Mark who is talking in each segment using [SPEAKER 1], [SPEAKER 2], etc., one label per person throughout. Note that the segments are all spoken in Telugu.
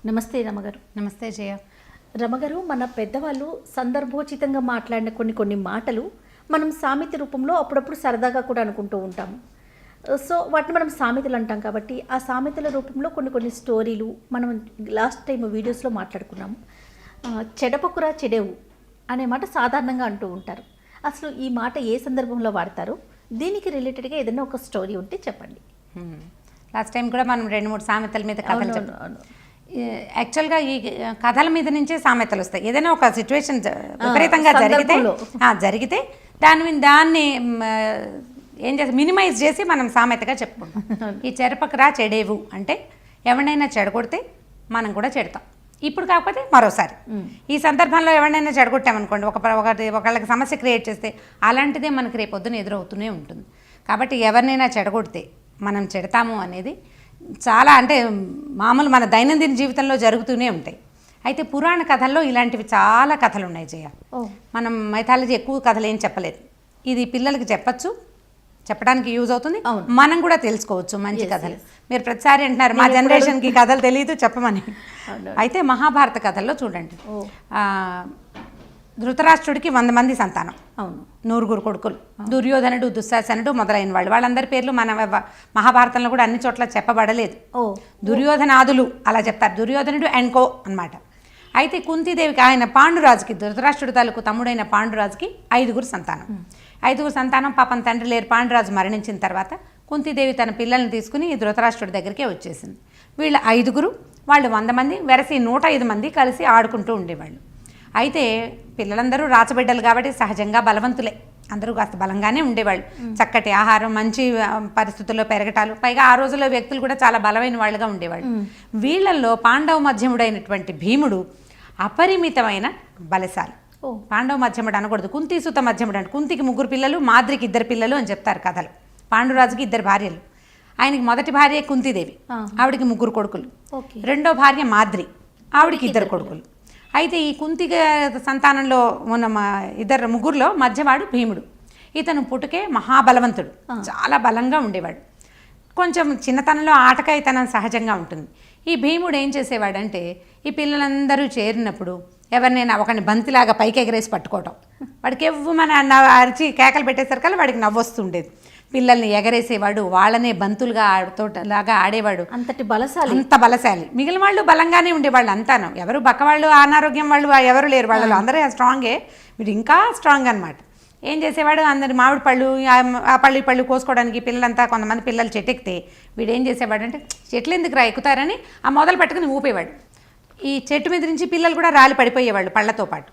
[SPEAKER 1] నమస్తే రమగారు.
[SPEAKER 2] నమస్తే జయ.
[SPEAKER 1] రమగారు, మన పెద్దవాళ్ళు సందర్భోచితంగా మాట్లాడిన కొన్ని మాటలు మనం సామెత రూపంలో అప్పుడప్పుడు సరదాగా కూడా అనుకుంటూ ఉంటాము. సో వాటిని మనం సామెతలు అంటాం కాబట్టి ఆ సామెతల రూపంలో కొన్ని స్టోరీలు మనం లాస్ట్ టైం వీడియోస్లో మాట్లాడుకున్నాము. చెడపకురా చెడేవు అనే మాట సాధారణంగా అంటూ ఉంటారు. అసలు ఈ మాట ఏ సందర్భంలో వాడతారు? దీనికి రిలేటెడ్గా ఏదైనా ఒక స్టోరీ ఉంటే చెప్పండి.
[SPEAKER 2] లాస్ట్ టైం కూడా మనం 2-3 సామెతల మీద కథలు చెప్పాం. యాక్చువల్గా ఈ కథల మీద నుంచే సామెతలు వస్తాయి. ఏదైనా ఒక సిచ్యువేషన్ విపరీతంగా జరిగితే దాన్ని ఏం చేస్తాం, మినిమైజ్ చేసి మనం సామెతగా చెప్పుకుంటాం. ఈ చెరపకరా చెడేవు అంటే ఎవరినైనా చెడగొడితే మనం కూడా చెడతాం. ఇప్పుడు కాకపోతే మరోసారి ఈ సందర్భంలో ఎవరినైనా చెడగొట్టామనుకోండి, ఒకళ్ళకి సమస్య క్రియేట్ చేస్తే అలాంటిదే మనకి రేపొద్దున ఎదురవుతూనే ఉంటుంది. కాబట్టి ఎవరినైనా చెడగొడితే మనం చెడతాము అనేది చాలా అంటే మామూలు మన దైనందిన జీవితంలో జరుగుతూనే ఉంటాయి. అయితే పురాణ కథల్లో ఇలాంటివి చాలా కథలు ఉన్నాయి జయ. మనం మైథాలజీ ఎక్కువ కథలు ఏం చెప్పలేదు. ఇది పిల్లలకి చెప్పచ్చు, చెప్పడానికి యూజ్ అవుతుంది, మనం కూడా తెలుసుకోవచ్చు మంచి కథలు. మీరు ప్రతిసారి అంటున్నారు మా జనరేషన్కి కథలు తెలియదు చెప్పమని. అయితే మహాభారత కథల్లో చూడండి, ధృతరాష్ట్రుడికి 100 మంది సంతానం, 100 కొడుకులు, దుర్యోధనుడు, దుశ్శాసనుడు మొదలైన వాళ్ళు. వాళ్ళందరి పేర్లు మన మహాభారతంలో కూడా అన్ని చోట్ల చెప్పబడలేదు. దుర్యోధనాదులు అలా చెప్తారు, దుర్యోధనుడు అండ్ కో అనమాట. అయితే కుంతీదేవికి, ఆయన పాండురాజుకి, ధృతరాష్ట్రుడి తాలూకు తమ్ముడైన పాండురాజుకి 5 సంతానం. 5 సంతానం. పాపం తండ్రి లేరు. పాండురాజు మరణించిన తర్వాత కుంతీదేవి తన పిల్లల్ని తీసుకుని ధృతరాష్ట్రుడి దగ్గరికే వచ్చేసింది. వీళ్ళ 5 వాళ్ళు 100 మంది వెరసి 105 మంది కలిసి ఆడుకుంటూ ఉండేవాళ్ళు. అయితే పిల్లలందరూ రాచబిడ్డలు కాబట్టి సహజంగా బలవంతులే, అందరూ కాస్త బలంగానే ఉండేవాళ్ళు. చక్కటి ఆహారం, మంచి పరిస్థితుల్లో పెరగటాలు, పైగా ఆ రోజుల్లో వ్యక్తులు కూడా చాలా బలమైన వాళ్ళుగా ఉండేవాళ్ళు. వీళ్ళల్లో పాండవ మధ్యముడైనటువంటి భీముడు అపరిమితమైన బలశాలి. పాండవ మధ్యముడు అనకూడదు, కుంతీసుత మధ్యముడు అంటే కుంతికి 3 పిల్లలు, మాద్రికి 2 పిల్లలు అని చెప్తారు కథలు. పాండురాజుకి 2 భార్యలు. ఆయనకి మొదటి భార్య కుంతీదేవి, ఆవిడికి 3 కొడుకులు. రెండో భార్య మాద్రి, ఆవిడికి 2 కొడుకులు. అయితే ఈ కుంతి సంతానంలో ఉన్న 3 మధ్యవాడు భీముడు. ఇతను పుట్టుకే మహాబలవంతుడు, చాలా బలంగా ఉండేవాడు. కొంచెం చిన్నతనంలో ఆటకాయితనం సహజంగా ఉంటుంది. ఈ భీముడు ఏం చేసేవాడంటే, ఈ పిల్లలందరూ చేరినప్పుడు ఎవరినైనా ఒకరిని బంతిలాగా పైకి ఎగరేసి పట్టుకోవటం, వాడికి ఎవ్వమని అరిచి కేకలు పెట్టేసరికల్లా వాడికి నవ్వొస్తుండేది. పిల్లల్ని ఎగరేసేవాడు, వాళ్ళనే బంతులుగా లాగా ఆడేవాడు. అంత బలశాలి. మిగిలిన వాళ్ళు బలంగానే ఉండేవాళ్ళు అంతాను. ఎవరు బక్కవాళ్ళు, అనారోగ్యం వాళ్ళు ఎవరు లేరు వాళ్ళలో, అందరూ స్ట్రాంగే. వీడు ఇంకా స్ట్రాంగ్ అనమాట. ఏం చేసేవాడు, అందరి మామిడి పళ్ళు, ఆ పళ్ళు కోసుకోవడానికి పిల్లలంతా, కొంతమంది పిల్లలు చెట్టెక్కితే వీడు ఏం చేసేవాడు అంటే, చెట్లు ఎందుకు ఎక్కుతారని ఆ మొదలు పట్టుకుని ఊపేవాడు. ఈ చెట్టు మీద నుంచి పిల్లలు కూడా రాలి పడిపోయేవాళ్ళు పళ్ళతో పాటు.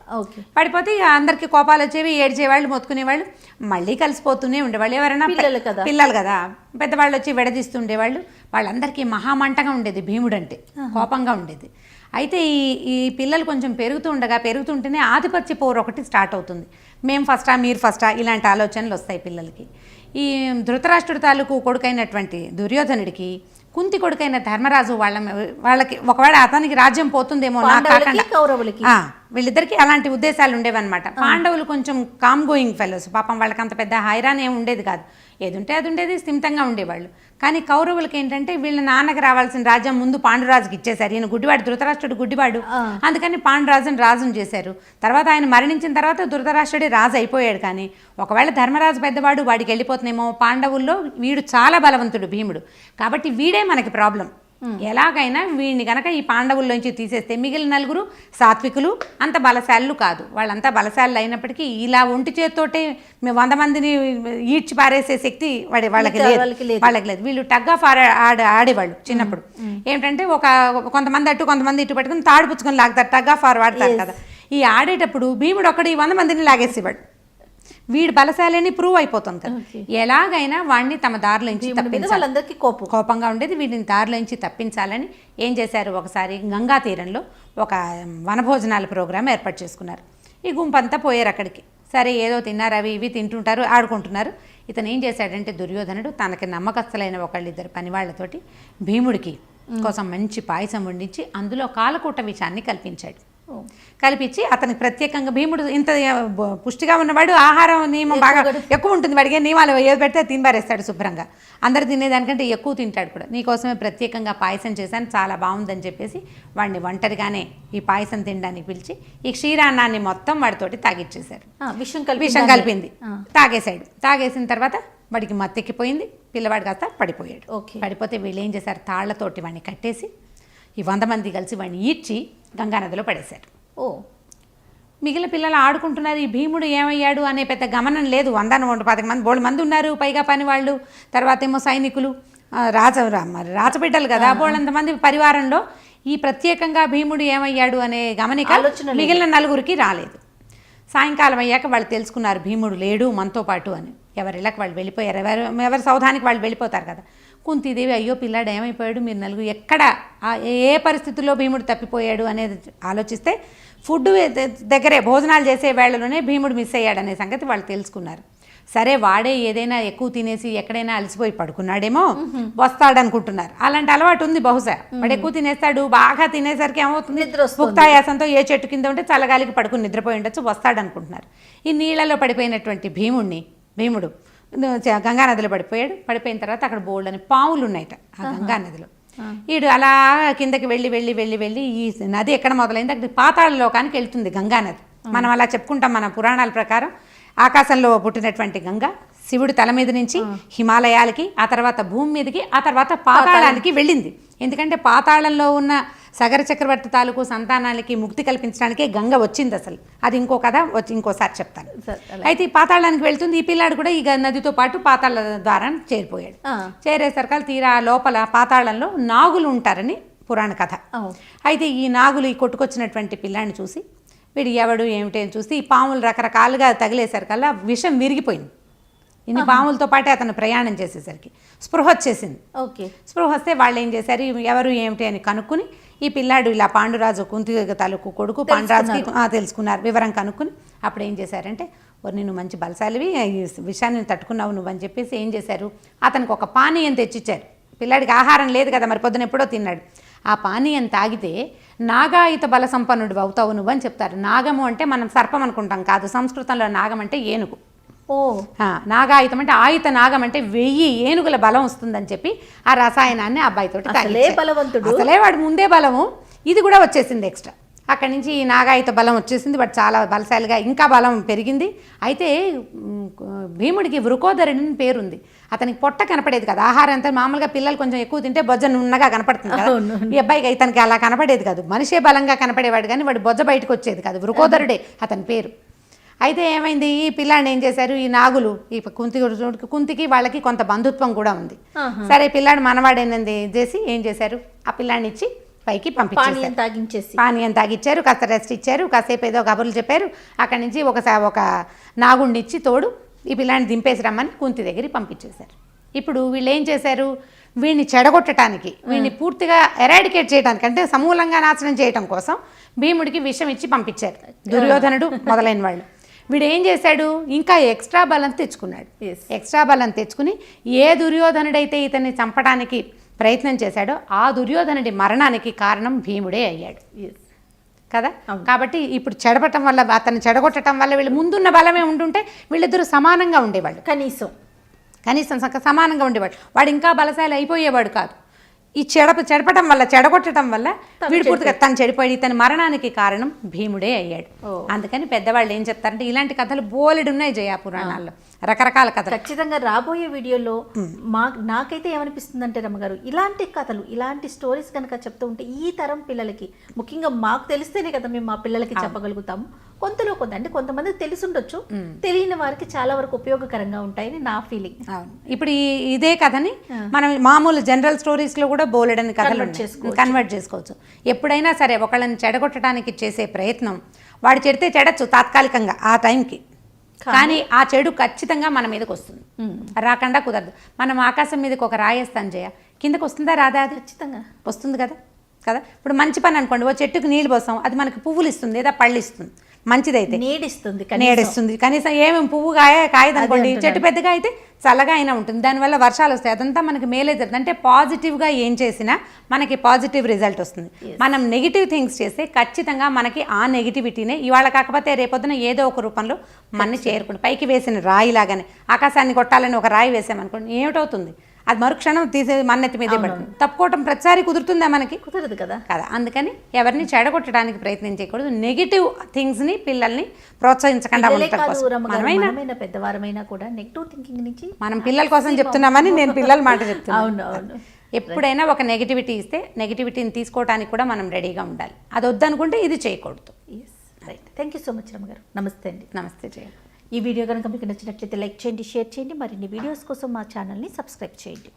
[SPEAKER 2] పడిపోతే అందరికి కోపాలు వచ్చేవి, ఏడ్చేవాళ్ళు, మొత్తుకునేవాళ్ళు, మళ్ళీ కలిసిపోతూనే ఉండేవాళ్ళు. ఎవరైనా పిల్లలు కదా, పెద్దవాళ్ళు వచ్చి విడదీస్తుండేవాళ్ళు. వాళ్ళందరికీ మహామంటగా ఉండేది భీముడు అంటే, కోపంగా ఉండేది. అయితే ఈ పిల్లలు కొంచెం పెరుగుతుంటేనే ఆధిపత్య పోరు ఒకటి స్టార్ట్ అవుతుంది. మేము ఫస్టా, మీరు ఫస్టా, ఇలాంటి ఆలోచనలు వస్తాయి పిల్లలకి. ఈ ధృతరాష్ట్రుడి తాలూకు కొడుకైనటువంటి దుర్యోధనుడికి కుంతి కొడుకైన ధర్మరాజు వాళ్ళకి ఒకవేళ అతనికి రాజ్యం పోతుందేమో వీళ్ళిద్దరికి అలాంటి ఉద్దేశాలు ఉండేవన్నమాట. పాండవులు కొంచెం కామ్ గోయింగ్ ఫెలోస్, పాపం వాళ్ళకి అంత పెద్ద హైరాన్ ఏమి ఉండేది కాదు, ఏదుంటే అది ఉండేది, స్థిమితంగా ఉండేవాళ్ళు. కానీ కౌరవులకి ఏంటంటే, వీళ్ళ నాన్నకి రావాల్సిన రాజ్యం ముందు పాండురాజుకి ఇచ్చేశారు. ఈయన గుడ్డివాడు, ధృతరాష్ట్రుడు గుడ్డివాడు, అందుకని రాజుని చేశారు. తర్వాత ఆయన మరణించిన తర్వాత ధృతరాష్ట్రుడి రాజు అయిపోయాడు. కానీ ఒకవేళ ధర్మరాజు పెద్దవాడు, వాడికి వెళ్ళిపోతుందేమో. పాండవుల్లో వీడు చాలా బలవంతుడు భీముడు, కాబట్టి వీడే మనకి ప్రాబ్లం. ఎలాగైనా వీడిని కనుక ఈ పాండవుల్లోంచి తీసేస్తే మిగిలిన 9 సాత్వికులు, అంత బలశాలు కాదు. వాళ్ళంతా బలశాలు అయినప్పటికీ ఇలా ఒంటి చేతితోటే 100 మందిని ఈడ్చి పారేసే శక్తి వాళ్ళకి లేదు. వీళ్ళు టగ్ ఆఫ్ ఆడేవాళ్ళు చిన్నప్పుడు. ఏమిటంటే కొంతమంది అటు కొంతమంది ఇటు పెట్టుకుని తాడు పుచ్చుకొని లాగుతారు, టగ్ ఆఫ్ వాడతారు కదా. ఈ ఆడేటప్పుడు భీముడు ఒకటి 100 మందిని లాగేసేవాడు. వీడు బలశాలని ప్రూవ్ అయిపోతుంది కదా. ఎలాగైనా వాడిని తమ దారిలోంచి తప్పించాలి, కోపంగా ఉండేది. వీడిని దారిలోంచి తప్పించాలని ఏం చేశారు, ఒకసారి గంగా తీరంలో ఒక వనభోజనాల ప్రోగ్రాం ఏర్పాటు చేసుకున్నారు. ఈ గుంపంతా పోయారు అక్కడికి. సరే ఏదో తిన్నారు, అవి ఇవి తింటుంటారు, ఆడుకుంటున్నారు. ఇతను ఏం చేశాడంటే, దుర్యోధనుడు తనకి నమ్మకస్తులైన 1-2 పనివాళ్లతోటి భీముడికి కోసం మంచి పాయసం వండించి అందులో కాలకూట విషాన్ని కల్పించాడు. కలిపించి అతనికి ప్రత్యేకంగా భీముడు ఇంత పుష్టిగా ఉన్నవాడు ఆహారం నియమం బాగా ఎక్కువ ఉంటుంది, వాడికి నియమాలు ఏది పెడితే తినబారేస్తాడు శుభ్రంగా, అందరు తినేదానికంటే ఎక్కువ తింటాడు కూడా. నీకోసమే ప్రత్యేకంగా పాయసం చేశాను, చాలా బాగుందని చెప్పేసి వాడిని ఒంటరిగానే ఈ పాయసం తినడానికి పిలిచి ఈ క్షీరాన్నాన్ని మొత్తం వాడితోటి తాగిచ్చేశారు. విషం కలిపింది, తాగేశాడు. తాగేసిన తర్వాత వాడికి మత్తెక్కిపోయింది, పిల్లవాడు కాస్త పడిపోయాడు. పడిపోతే వీళ్ళు ఏం చేశారు, తాళ్లతోటి వాడిని కట్టేసి ఈ 100 మంది కలిసి వాడిని ఈడ్చి గంగానదిలో పడేశారు. మిగిలిన పిల్లలు ఆడుకుంటున్నారు, ఈ భీముడు ఏమయ్యాడు అనే పెద్ద గమనం లేదు. 110 మంది బోళ్ళు మంది ఉన్నారు, పైగా పని వాళ్ళు, తర్వాత ఏమో సైనికులు, రాచబిడ్డలు కదా, బోళ్ళంతమంది పరివారంలో ఈ ప్రత్యేకంగా భీముడు ఏమయ్యాడు అనే గమనిక మిగిలిన నలుగురికి రాలేదు. సాయంకాలం అయ్యాక వాళ్ళు తెలుసుకున్నారు భీముడు లేడు మనతో పాటు అని. ఎవరిళ్ళకి వాళ్ళు వెళ్ళిపోయారు, ఎవరి సౌధానికి వాళ్ళు వెళ్ళిపోతారు కదా. కుంతీదేవి అయ్యో పిల్లాడు ఏమైపోయాడు, మీరు నలుగురు ఎక్కడ ఏ పరిస్థితుల్లో భీముడు తప్పిపోయాడు అనేది ఆలోచిస్తే ఫుడ్ దగ్గరే భోజనాలు చేసే వేళలోనే భీముడు మిస్ అయ్యాడు అనే సంగతి వాళ్ళు తెలుసుకున్నారు. సరే వాడే ఏదైనా ఎక్కువ తినేసి ఎక్కడైనా అలసిపోయి పడుకున్నాడేమో, వస్తాడనుకుంటున్నారు. అలాంటి అలవాటు ఉంది బహుశా, వాడు ఎక్కువ తినేస్తాడు, బాగా తినేసరికి ఏమవుతుంది భుక్తాయాసంతో ఏ చెట్టు కింద ఉంటే చల్లగాలికి పడుకుని నిద్రపోయి ఉండొచ్చు, వస్తాడనుకుంటున్నారు. ఈ నీళ్లలో పడిపోయినటువంటి భీముడు గంగానదిలో పడిపోయాడు. పడిపోయిన తర్వాత అక్కడ బోల్డ్ అని పాములు ఉన్నాయట ఆ గంగానదిలో. ఈడు అలా కిందకి వెళ్ళి ఈ నది ఎక్కడ మొదలైంది, అక్కడ పాతాళ లోకానికి వెళ్తుంది గంగానది. మనం అలా చెప్పుకుంటాం మన పురాణాల ప్రకారం. ఆకాశంలో పుట్టినటువంటి గంగ శివుడి తల మీద నుంచి హిమాలయాలకి, ఆ తర్వాత భూమి మీదకి, ఆ తర్వాత పాతాళానికి వెళ్ళింది. ఎందుకంటే పాతాళంలో ఉన్న సగర చక్రవర్తి తాలూకు సంతానానికి ముక్తి కల్పించడానికే గంగ వచ్చింది అసలు. అది ఇంకో కథ ఇంకోసారి చెప్తాను. అయితే ఈ పాతాళానికి వెళ్తుంది, ఈ పిల్లాడు కూడా ఈ నదితో పాటు పాతాళ ద్వారానికి చేరిపోయాడు. చేరేసరికి తీరా లోపల పాతాళంలో నాగులు ఉంటారని పురాణ కథ. అయితే ఈ నాగులు ఈ కొట్టుకొచ్చినటువంటి పిల్లాడిని చూసి వీడు ఎవడు ఏమిటి అని చూసి ఈ పాములు రకరకాలుగా తగిలేసరికల్లా విషం విరిగిపోయింది. ఇన్ని పాములతో పాటే అతను ప్రయాణం చేసేసరికి స్పృహ వచ్చేసింది. స్పృహ వస్తే వాళ్ళు ఏం చేశారు, ఎవరు ఏమిటి అని కనుక్కుని ఈ పిల్లాడు ఇలా పాండురాజు కుంతి తాలూకు కొడుకు పాండురాజుకి తెలుసుకున్నారు, వివరం కనుక్కుని అప్పుడు ఏం చేశారంటే, నిన్ను మంచి బలశాలివి, ఈ విషయాన్ని తట్టుకున్నావు నువ్వు అని చెప్పేసి ఏం చేశారు, అతనికి ఒక పానీయం తెచ్చిచ్చారు. పిల్లాడికి ఆహారం లేదు కదా, మరి పొద్దున ఎప్పుడో తిన్నాడు. ఆ పానీయం తాగితే నాగాయుత బల సంపన్నుడు అవుతావు నువ్వు అని చెప్తారు. నాగము అంటే మనం సర్పం అనుకుంటాం కాదు, సంస్కృతంలో నాగం అంటే ఏనుగు. నాగాయుతం అంటే ఆయుత నాగం అంటే 1000 ఏనుగుల బలం వస్తుందని చెప్పి ఆ రసాయనాన్ని అబ్బాయితోటి అసలే వాడు ముందే బలము, ఇది కూడా వచ్చేసింది ఎక్స్ట్రా. అక్కడి నుంచి ఈ నాగాయుత బలం వచ్చేసింది, వాడు చాలా బలశాలిగా ఇంకా బలం పెరిగింది. అయితే భీముడికి వృకోదరుని పేరుంది. అతనికి పొట్ట కనపడేది కదా, ఆహారం అంతా మామూలుగా పిల్లలు కొంచెం ఎక్కువ తింటే బొజ్జ నున్నగా కనపడుతుంది కదా, ఈ అబ్బాయికి ఇతనికి అలా కనపడేది కాదు, మనిషే బలంగా కనపడేవాడు కానీ వాడు బొజ్జ బయటకు వచ్చేది కాదు, వృకోదరుడే అతని పేరు. అయితే ఏమైంది, ఈ పిల్లాడిని ఏం చేశారు, ఈ నాగులు ఈ కుంతికి వాళ్ళకి కొంత బంధుత్వం కూడా ఉంది. సరే పిల్లాడు మనవాడేనంది చేసి ఏం చేశారు, ఆ పిల్లాడిని ఇచ్చి పైకి పంపించేసి పానీయం తాగిచ్చారు, కాస్త రెస్ట్ ఇచ్చారు, కాసేపు ఏదో కబుర్లు చెప్పారు. అక్కడి నుంచి ఒక నాగుడిని ఇచ్చి తోడు ఈ పిల్లాడిని దింపేసి రమ్మని కుంతి దగ్గరికి పంపించేశారు. ఇప్పుడు వీళ్ళు ఏం చేశారు, వీడిని చెడగొట్టడానికి, వీడిని పూర్తిగా ఎరాడికేట్ చేయడానికి అంటే సమూలంగా నాశనం చేయడం కోసం భీముడికి విషం ఇచ్చి పంపించారు దుర్యోధనుడు మొదలైన వాళ్ళు. వీడు ఏం చేశాడు, ఇంకా ఎక్స్ట్రా బలం తెచ్చుకున్నాడు. ఎక్స్ట్రా బలం తెచ్చుకుని ఏ దుర్యోధనుడైతే ఇతన్ని చంపడానికి ప్రయత్నం చేశాడో ఆ దుర్యోధనుడి మరణానికి కారణం భీముడే అయ్యాడు కదా. కాబట్టి ఇప్పుడు చెడపటం వల్ల, అతన్ని చెడగొట్టడం వల్ల వీళ్ళు ముందున్న బలమే ఉంటుంటే వీళ్ళిద్దరూ సమానంగా ఉండేవాళ్ళు, కనీసం సమానంగా ఉండేవాడు. వాడు ఇంకా బలశాలి అయిపోయేవాడు కాదు. ఈ చెడపటం వల్ల, చెడగొట్టడం వల్ల వీడు పూర్తిగా తను చెడిపోయాడు. ఇతని మరణానికి కారణం భీముడే అయ్యాడు. అందుకని పెద్దవాళ్ళు ఏం చెప్తారంటే, ఇలాంటి కథలు బోలెడు ఉన్నాయి జయ పురాణాల్లో, రకరకాల కథలు.
[SPEAKER 1] ఖచ్చితంగా రాబోయే వీడియోలో నాకైతే ఏమనిపిస్తుందంటే రమ్మగారు, ఇలాంటి కథలు, ఇలాంటి స్టోరీస్ కనుక చెప్తూ ఉంటే ఈ తరం పిల్లలకి, ముఖ్యంగా మాకు తెలిస్తేనే కదా మేము మా పిల్లలకి చెప్పగలుగుతాము. కొంతలో కొంత అంటే కొంతమందికి తెలిసి ఉండొచ్చు, తెలియని వారికి చాలా వరకు ఉపయోగకరంగా ఉంటాయని నా ఫీలింగ్.
[SPEAKER 2] ఇప్పుడు ఇదే కథని మనం మామూలు జనరల్ స్టోరీస్ లో కూడా బోలెడని కథలు కన్వర్ట్ చేసుకోవచ్చు. ఎప్పుడైనా సరే ఒకళ్ళని చెడగొట్టడానికి చేసే ప్రయత్నం, వాడు చెడితే చెడచ్చు తాత్కాలికంగా ఆ టైంకి, కానీ ఆ చెడు ఖచ్చితంగా మన మీదకి వస్తుంది, రాకుండా కుదరదు. మనం ఆకాశం మీదకి ఒక రాయేస్తాం జయ, కిందకు వస్తుందా రాదా, అది ఖచ్చితంగా వస్తుంది కదా. ఇప్పుడు మంచి పని అనుకోండి, ఓ చెట్టుకు నీళ్ళు పోసాం, అది మనకి పువ్వులు ఇస్తుంది లేదా పళ్ళు ఇస్తుంది. మంచిదైతే
[SPEAKER 1] నీడిస్తుంది
[SPEAKER 2] నీడిస్తుంది. కనీసం ఏమేమి పువ్వు కాయదనుకోండి, చెట్టు పెద్దగా అయితే చల్లగా అయినా ఉంటుంది, దానివల్ల వర్షాలు వస్తాయి, అదంతా మనకి మేలే జరుగుతుంది. అంటే పాజిటివ్గా ఏం చేసినా మనకి పాజిటివ్ రిజల్ట్ వస్తుంది. మనం నెగిటివ్ థింగ్స్ చేస్తే ఖచ్చితంగా మనకి ఆ నెగిటివిటీనే ఇవాళ కాకపోతే రేపొద్దున ఏదో ఒక రూపంలో మనని చేరుకుంటుంది. పైకి వేసిన రాయి లాగానే ఆకాశాన్ని కొట్టాలని ఒక రాయి వేసామనుకోండి, ఏమిటవుతుంది, అది మరుక్షణం తీసే మన్నెత్తి మీదే పడుతుంది. తప్పుకోవటం ప్రతిసారి కుదురుతుందా మనకి?
[SPEAKER 1] కుదరదు కదా.
[SPEAKER 2] అందుకని ఎవరిని చెడగొట్టడానికి ప్రయత్నం చేయకూడదు. నెగిటివ్ థింగ్స్ని పిల్లల్ని ప్రోత్సహించకుండా ఉండటం కోసం
[SPEAKER 1] మనమైనా పెద్దవారమైనా కూడా నెగిటివ్ థింకింగ్ నుంచి
[SPEAKER 2] మనం పిల్లల కోసం చెప్తున్నామని నేను పిల్లల మాట చెప్తున్నాను.
[SPEAKER 1] అవును.
[SPEAKER 2] ఎప్పుడైనా ఒక నెగిటివిటీ ఇస్తే నెగిటివిటీని తీసుకోవడానికి కూడా మనం రెడీగా ఉండాలి. అది వద్దనుకుంటే ఇది చేయకూడదు.
[SPEAKER 1] Right. Thank you so much రమ్మగారు. నమస్తే అండి.
[SPEAKER 2] నమస్తే జయ.
[SPEAKER 1] ఈ వీడియో కనుక మీకు నచ్చినట్లయితే లైక్ చేయండి, షేర్ చేయండి. మరిన్ని వీడియోస్ కోసం మా ఛానల్ని సబ్స్క్రైబ్ చేయండి.